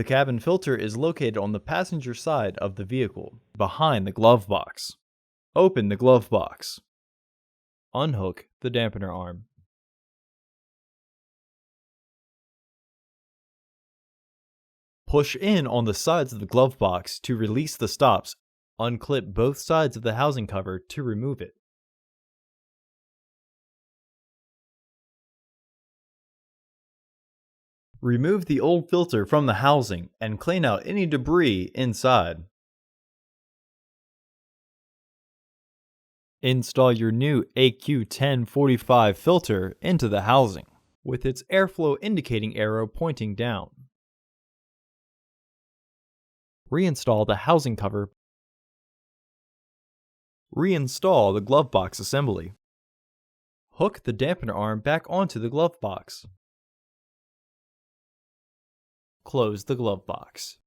The cabin filter is located on the passenger side of the vehicle, behind the glove box. Open the glove box. Unhook the dampener arm. Push in on the sides of the glove box to release the stops. Unclip both sides of the housing cover to remove it. Remove the old filter from the housing and clean out any debris inside. Install your new AQ1045 filter into the housing, with its airflow indicating arrow pointing down. Reinstall the housing cover. Reinstall the glove box assembly. Hook the dampener arm back onto the glove box. Close the glove box.